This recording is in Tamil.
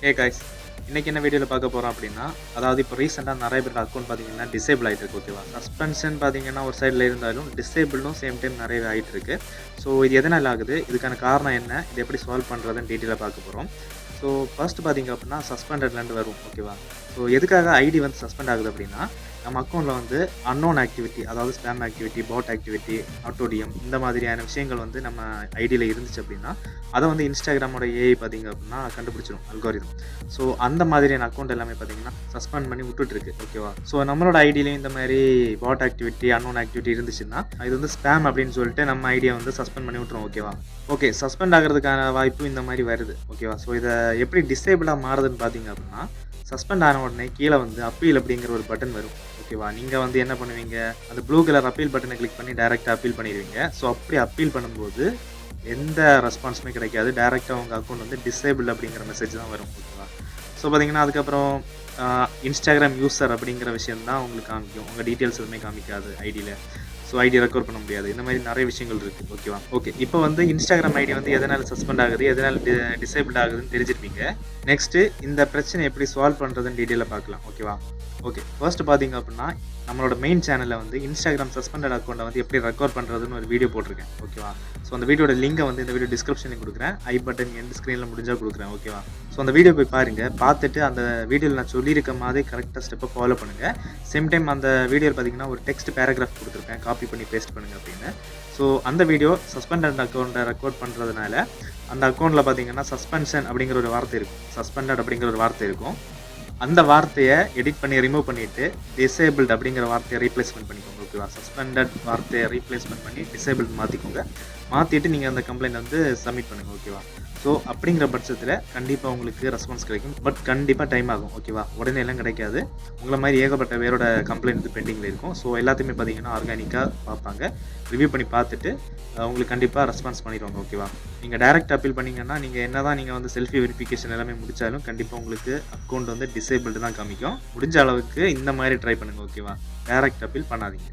ஹே காய்ஸ், இன்னைக்கு என்ன வீடியோவில் பார்க்க போகிறோம் அப்படின்னா, அதாவது இப்போ ரீசெண்டாக நிறைய பேர் அக்கௌண்ட் பார்த்தீங்கன்னா டிசேபிள் ஆகிட்டு இருக்கு. ஓகேவா, சஸ்பென்ஷன் பார்த்தீங்கன்னா ஒரு சைடில் இருந்தாலும் டிசேபிளும் சேம் டைம் நிறையவே ஆகிட்டு இருக்கு. ஸோ இது எதனால் ஆகுது, இதுக்கான காரணம் என்ன, இது எப்படி சால்வ் பண்ணுறதுன்னு டீட்டெயிலாக பார்க்க போகிறோம். ஸோ ஃபர்ஸ்ட் பார்த்தீங்க அப்படின்னா சஸ்பெண்டட்லேருந்து வரும். ஓகேவா, ஸோ எதுக்காக ஐடி வந்து சஸ்பெண்ட் ஆகுது அப்படின்னா, நம்ம அக்கௌண்ட்டில் வந்து அன்னோன் ஆக்டிவிட்டி, அதாவது ஸ்பேம் ஆக்டிவிட்டி, பாட் ஆக்டிவிட்டி, ஆட்டோடிஎம் இந்த மாதிரியான விஷயங்கள் வந்து நம்ம ஐடியில் இருந்துச்சு அப்படின்னா, அதை வந்து இன்ஸ்டாகிராமோட ஏஐ பார்த்தீங்க அப்படின்னா கண்டுபிடிச்சிடும், அல்காரிதம். ஸோ அந்த மாதிரியான அக்கௌண்ட் எல்லாமே பார்த்தீங்கன்னா சஸ்பெண்ட் பண்ணி விட்டுட்டுருக்கு. ஓகேவா, ஸோ நம்மளோட ஐடியிலையும் இந்த மாதிரி பாட் ஆக்டிவிட்டி, அன்னோன் ஆக்டிவிட்டி இருந்துச்சுன்னா இது வந்து ஸ்பேம் அப்படின்னு சொல்லிட்டு நம்ம ஐடியை வந்து சஸ்பெண்ட் பண்ணி விட்டுரும். ஓகேவா, ஓகே, சஸ்பெண்ட் ஆகிறதுக்கான வாய்ப்பு இந்த மாதிரி வருது. ஓகேவா, ஸோ இதை எப்படி டிசேபிளாக மாறுதுன்னு பார்த்தீங்க அப்படின்னா, சஸ்பெண்ட் ஆன உடனே கீழே வந்து அப்பீல் அப்படிங்கிற ஒரு பட்டன் வரும். ஓகேவா, நீங்கள் வந்து என்ன பண்ணுவீங்க, அந்த ப்ளூ கலர் அப்பீல் பட்டனை கிளிக் பண்ணி டேரெக்டாக அப்பீல் பண்ணிடுவீங்க. ஸோ அப்படி அப்பீல் பண்ணும்போது எந்த ரெஸ்பான்ஸுமே கிடைக்காது, டேரெக்டாக உங்கள் அக்கௌண்ட் வந்து டிசேபிள் அப்படிங்கிற மெசேஜ் தான் வரும். ஓகேவா, ஸோ பார்த்தீங்கன்னா அதுக்கப்புறம் இன்ஸ்டாகிராம் யூசர் அப்படிங்கிற விஷயம் தான் உங்களுக்கு காமிக்கும், உங்கள் டீட்டெயில்ஸ் எதுவுமே காமிக்காது ஐடியில். ஸோ ஐடி ரெக்கவர் பண்ண முடியாது. இந்த மாதிரி நிறைய விஷயங்கள் இருக்குது. ஓகேவா, ஓகே, இப்போ வந்து இன்ஸ்டாகிராம் ஐடி வந்து எதனால் சஸ்பெண்ட் ஆகுது, எதனால் டிசேபிள் ஆகுதுன்னு தெரிஞ்சிருப்பீங்க. நெக்ஸ்ட்டு இந்த பிரச்சனை எப்படி சால்வ் பண்ணுறதுன்னு டீட்டெயிலாக பார்க்கலாம். ஓகேவா, ஓகே, ஃபர்ஸ்ட் பார்த்தீங்க அப்படின்னா நம்மளோட மெயின் சேனலில் வந்து இன்ஸ்டாகிராம் சஸ்பெண்டட் அக்கௌண்ட்டை வந்து எப்படி ரெக்கவர் பண்ணுறதுன்னு ஒரு வீடியோ போட்டிருக்கேன். ஓகேவா, ஸோ அந்த வீடியோட லிங்கை வந்து இந்த வீடியோ டிஸ்கிரிப்ஷனில் கொடுக்குறேன், ஐ பட்டன் எண்ட் ஸ்க்ரீனில் முடிஞ்சால் கொடுக்குறேன். ஓகேவா, ஸோ அந்த வீடியோ போய் பாருங்கள், பார்த்துட்டு அந்த வீடியோவில் நான் சொல்லியிருக்க மாதிரி கரெக்டாக ஸ்டெப்பை ஃபாலோ பண்ணுங்கள். சேம் டைம் அந்த வீடியோவில் பார்த்தீங்கன்னா ஒரு டெக்ஸ்ட் பேராகிராஃப் கொடுத்துருக்கேன், காப்பி பண்ணி பேஸ்ட் பண்ணுங்கள் அப்படின்னு. ஸோ அந்த வீடியோ சஸ்பெண்டட் அக்கௌண்ட்டை ரெக்கவர் பண்ணுறதுனால அந்த அக்கௌண்ட்டில் பார்த்தீங்கன்னா சஸ்பென்ஷன் அப்படிங்கிற ஒரு வார்த்தை இருக்கும், சஸ்பெண்டட் அப்படிங்கிற ஒரு வார்த்தை இருக்கும். அந்த வார்த்தையை எடிட் பண்ணி ரிமூவ் பண்ணிவிட்டு டிசேபிள்ட் அப்படிங்கிற வார்த்தையை ரீப்ளேஸ்மெண்ட் பண்ணிக்கோங்க. ஓகேவா, சஸ்பெண்டட் வார்த்தையை ரீப்ளேஸ்மெண்ட் பண்ணி டிசேபிள்ட் மாற்றிக்கோங்க. மாற்றிட்டு நீங்கள் அந்த கம்ப்ளைண்ட் வந்து சப்மிட் பண்ணுங்கள். ஓகேவா, ஸோ அப்படிங்கிற பட்சத்தில் கண்டிப்பாக உங்களுக்கு ரெஸ்பான்ஸ் கிடைக்கும். பட் கண்டிப்பாக டைம் ஆகும். ஓகேவா, உடனே எல்லாம் கிடைக்காது. உங்களை மாதிரி ஏகப்பட்ட பேரோட கம்ப்ளைண்ட் வந்து பெண்டிங்கில் இருக்கும். ஸோ எல்லாத்தையுமே பார்த்தீங்கன்னா ஆர்கானிக்காக பார்ப்பாங்க, ரிவ்யூ பண்ணி பார்த்துட்டு உங்களுக்கு கண்டிப்பாக ரெஸ்பான்ஸ் பண்ணிடுவாங்க. ஓகேவா, நீங்கள் டைரக்ட் அப்பீல் பண்ணிங்கன்னா நீங்கள் என்ன தான் நீங்கள் வந்து செல்ஃபி வெரிஃபிகேஷன் எல்லாமே முடித்தாலும் கண்டிப்பாக உங்களுக்கு அக்கௌண்ட் வந்து டிசேபிள்டு தான் காமிக்கும். முடிஞ்ச அளவுக்கு இந்த மாதிரி ட்ரை பண்ணுங்கள். ஓகேவா, டைரக்ட் அப்பீல் பண்ணாதீங்க.